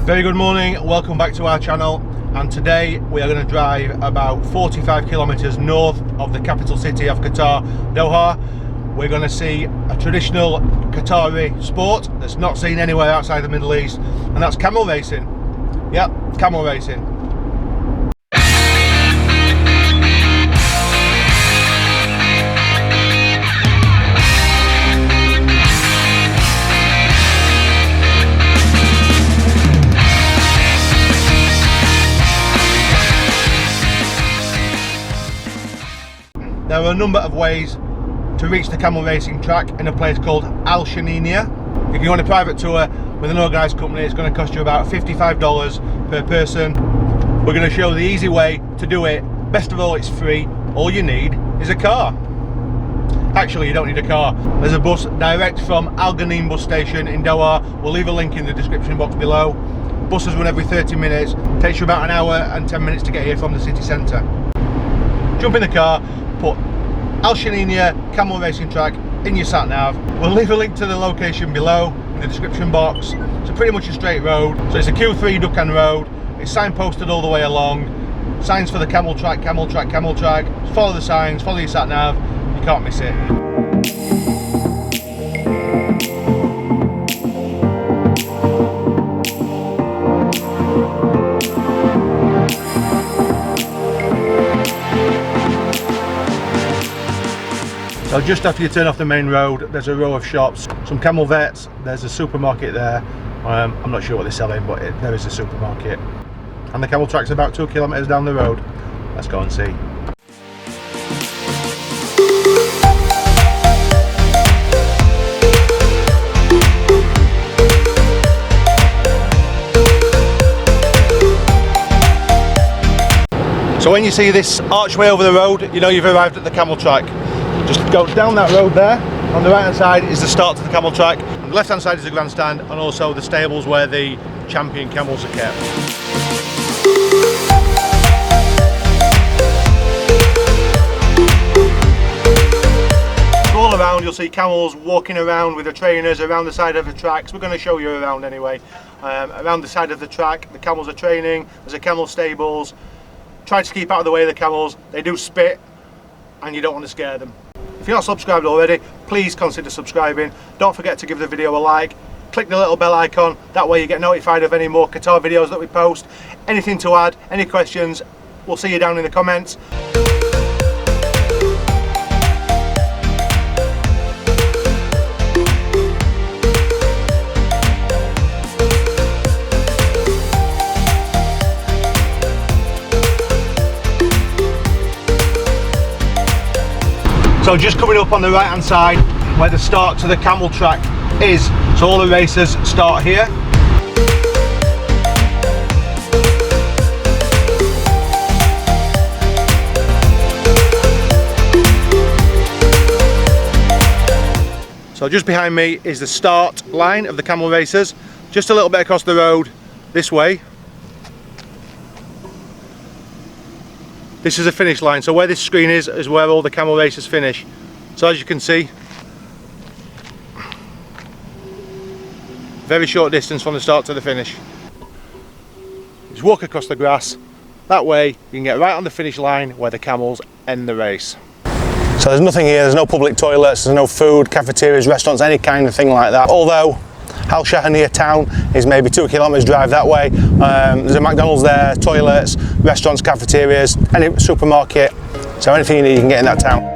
Very good morning, welcome back to our channel, and today we are going to drive about 45 kilometers north of the capital city of Qatar, Doha. We're going to see a traditional Qatari sport that's not seen anywhere outside the Middle East, and that's camel racing. Yep, camel racing. There are a number of ways to reach the camel racing track in a place called AL-SHAHANIYA. If you want a private tour with an organised company, it's going to cost you about $55 per person. We're going to show the easy way to do it. Best of all, it's free. All you need is a car. Actually, you don't need a car. There's a bus direct from Ghanim bus station in Doha. We'll leave a link in the description box below. Buses run every 30 minutes. Takes you about an hour and 10 minutes to get here from the city centre. Jump in the car, put AL-SHAHANIYA camel racing track in your sat nav. We'll leave a link to the location below in the description box. It's pretty much a straight road. So it's a Q3 Dukan road. It's signposted all the way along. Signs for the camel track, camel track, camel track. Just follow the signs, follow your sat nav. You can't miss it. So just after you turn off the main road, there's a row of shops, some camel vets, there's a supermarket there. I'm not sure what they're selling, but there is a supermarket. And the camel track's about 2 kilometers down the road. Let's go and see. So when you see this archway over the road, you know you've arrived at the camel track. Just go down that road there. On the right hand side is the start to the camel track. On the left hand side is the grandstand and also the stables where the champion camels are kept. So all around you'll see camels walking around with the trainers around the side of the tracks. We're going to show you around anyway. Around the side of the track the camels are training. There's a camel stables. Try to keep out of the way of the camels. They do spit and you don't want to scare them. If you're not subscribed already, please consider subscribing. Don't forget to give the video a like. Click the little bell icon, that way you get notified of any more Qatar videos that we post. Anything to add, any questions, we'll see you down in the comments. So just coming up on the right hand side where the start to the camel track is, so all the racers start here. So just behind me is the start line of the camel racers, just a little bit across the road this way. This is a finish line, so where this screen is where all the camel racers finish. So as you can see, very short distance from the start to the finish. Just walk across the grass, that way you can get right on the finish line where the camels end the race. So there's nothing here, there's no public toilets, there's no food, cafeterias, restaurants, any kind of thing like that. Although AL-SHAHANIYA town is maybe 2 kilometers drive that way. There's a McDonald's there, toilets, restaurants, cafeterias, any supermarket. So anything you need you can get in that town.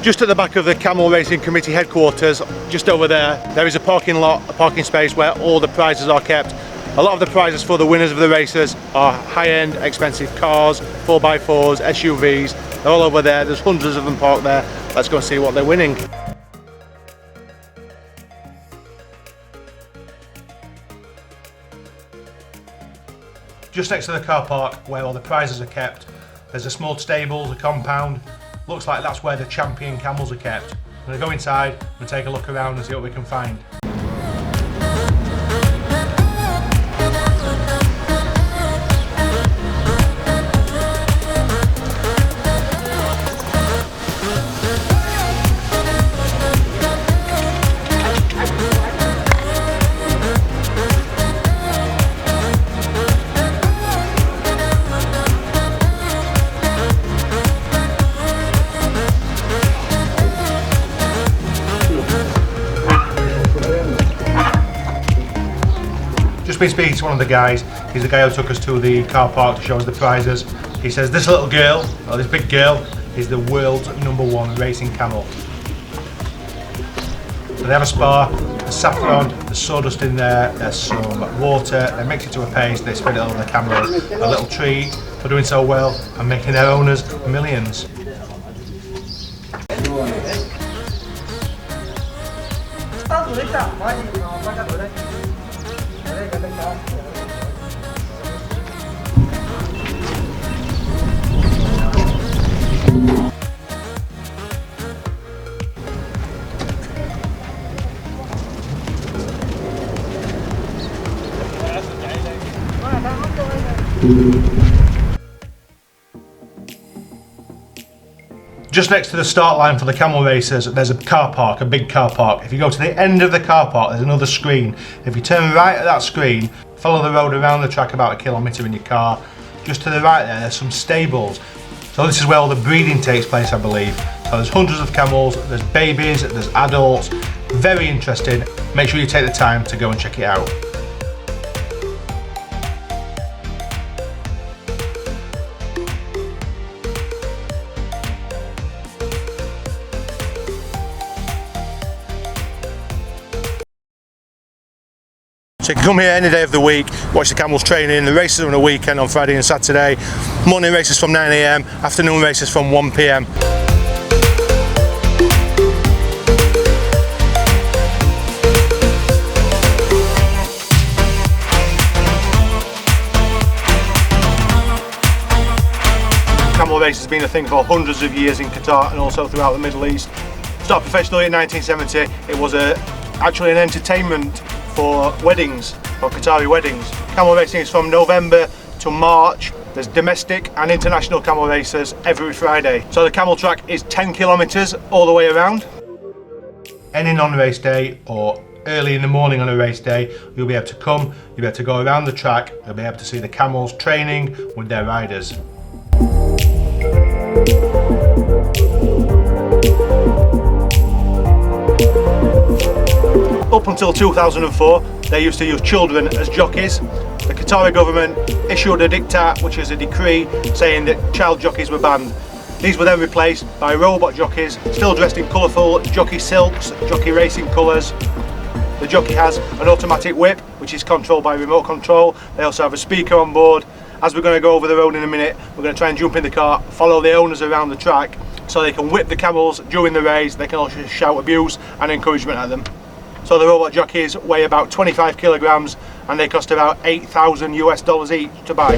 Just at the back of the Camel Racing Committee headquarters, just over there, there is a parking lot, a parking space where all the prizes are kept. A lot of the prizes for the winners of the races are high-end, expensive cars, 4x4s, SUVs. They're all over there. There's hundreds of them parked there. Let's go and see what they're winning. Just next to the car park where all the prizes are kept, there's a small stable, a compound. Looks like that's where the champion camels are kept. I'm going to go inside and take a look around and see what we can find. Just been speaking to one of the guys. He's the guy who took us to the car park to show us the prizes. He says this little girl, or this big girl, is the world's #1 racing camel. So they have a spa, there's saffron, there's sawdust in there, there's some water, they mix it to a paste, they spread it over the camel. A little treat for doing so well and making their owners millions. Just next to the start line for the camel races, there's a car park, a big car park. If you go to the end of the car park, there's another screen. If you turn right at that screen, follow the road around the track about 1 kilometre in your car. Just to the right there's some stables. So this is where all the breeding takes place, I believe. So there's hundreds of camels, there's babies, there's adults. Very interesting. Make sure you take the time to go and check it out. So you can come here any day of the week, watch the camels training. The races are on a weekend on Friday and Saturday. Morning races from 9 AM, afternoon races from 1 PM. Camel race has been a thing for hundreds of years in Qatar and also throughout the Middle East. Started professionally in 1970. It was actually an entertainment for weddings, for Qatari weddings. Camel racing is from November to March. There's domestic and international camel races every Friday. So the camel track is 10 kilometres all the way around. Any non-race day or early in the morning on a race day, you'll be able to come, you'll be able to go around the track, you'll be able to see the camels training with their riders. Up until 2004, they used to use children as jockeys. The Qatari government issued a diktat, which is a decree saying that child jockeys were banned. These were then replaced by robot jockeys, still dressed in colourful jockey silks, jockey racing colours. The jockey has an automatic whip, which is controlled by remote control. They also have a speaker on board. As we're going to go over the road in a minute, we're going to try and jump in the car, follow the owners around the track so they can whip the camels during the race. They can also shout abuse and encouragement at them. So the robot jockeys weigh about 25 kilograms and they cost about $8,000 US each to buy.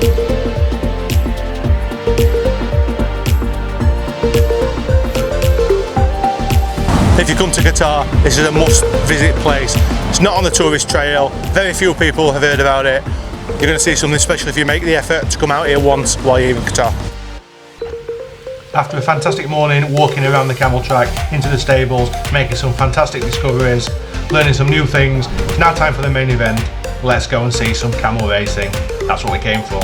If you come to Qatar, this is a must-visit place. It's not on the tourist trail. Very few people have heard about it. You're going to see something special if you make the effort to come out here once while you're in Qatar. After a fantastic morning walking around the camel track, into the stables, making some fantastic discoveries, learning some new things, it's now time for the main event. Let's go and see some camel racing. That's what we came for.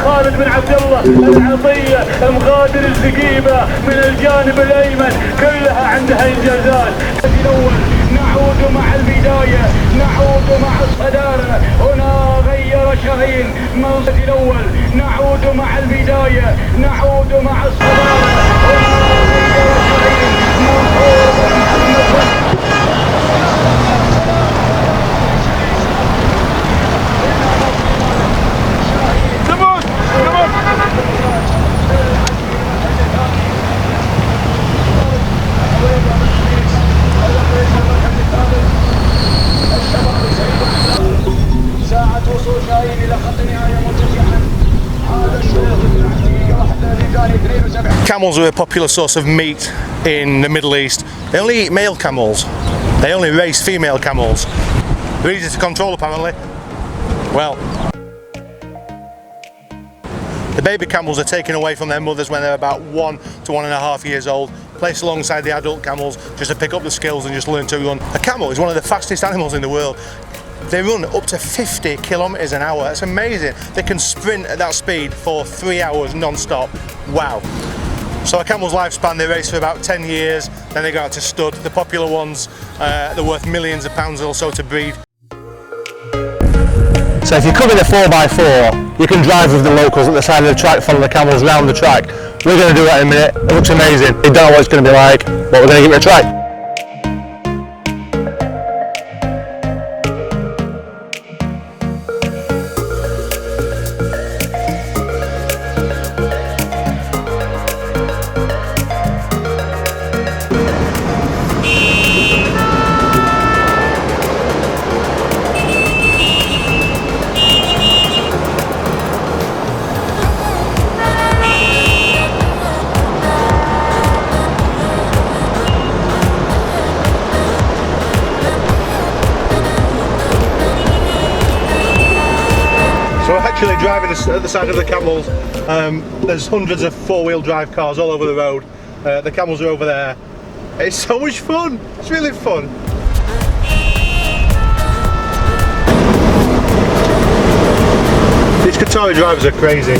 خالد بن عبد الله العطية المغادر الزقيبة من الجانب الأيمن كلها عندها إنجازات. الأول نعود مع البداية، نعود مع الصدارة. هنا غير شاهين منصة الأول، نعود مع البداية، نعود مع الصدارة. هنا غير شاهين منصور محمد. Camels are a popular source of meat in the Middle East. They only eat male camels. They only race female camels. They're easy to control apparently. Well, the baby camels are taken away from their mothers when they're about 1 to 1.5 years old, placed alongside the adult camels just to pick up the skills and just learn to run. A camel is one of the fastest animals in the world. They run up to 50 kilometers an hour. That's amazing. They can sprint at that speed for 3 hours non-stop. Wow. So a camel's lifespan, they race for about 10 years, then they go out to stud. The popular ones, they're worth millions of pounds or so to breed. So if you come in a 4x4, you can drive with the locals at the side of the track, follow the camels round the track. We're going to do that in a minute. It looks amazing. We don't know what it's going to be like, but we're going to give it a try. Actually driving at the side of the camels, there's hundreds of four-wheel drive cars all over the road. The camels are over there. It's so much fun. It's really fun. These Qatari drivers are crazy.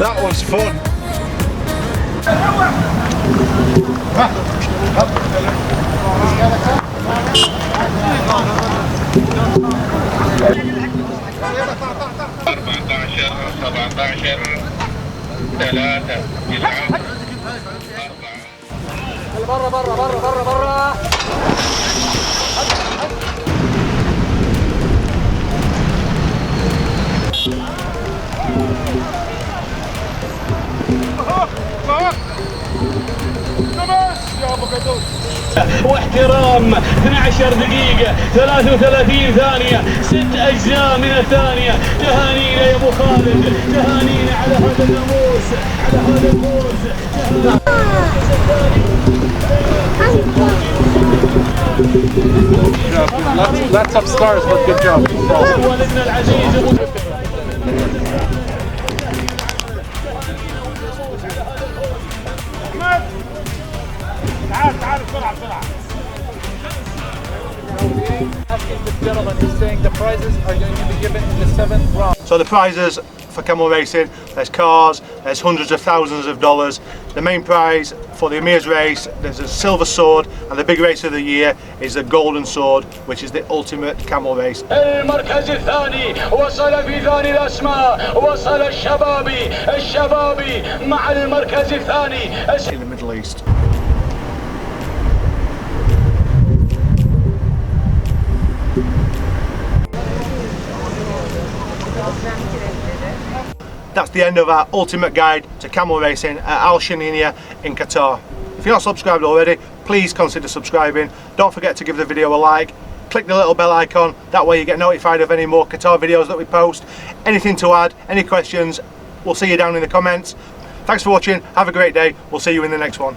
That was fun. واحترام 12 دقيقة 33 ثانية 6 أجزاء من الثانية. تهانينا يا أبو خالد، تهانينا على هذا الناموس، على هذا الفوز. Lots of stars, but good job. ولدنا العزيز تعال بسرعة بسرعة. Asking the gentleman, he's saying the prizes are going to be given in the 7th round. So the prizes for camel racing, there's cars, there's hundreds of thousands of dollars. The main prize for the Emir's race, there's a silver sword, and the big race of the year is the golden sword, which is the ultimate camel race. المركز الثاني وصل في ثاني الأسماء، وصل الشبابي مع المركز الثاني. In the Middle East. That's the end of our ultimate guide to camel racing at Al-SHAHANIYA in Qatar. If you're not subscribed already, please consider subscribing. Don't forget to give the video a like. Click the little bell icon, that way you get notified of any more Qatar videos that we post. Anything to add, any questions, we'll see you down in the comments. Thanks for watching, have a great day, we'll see you in the next one.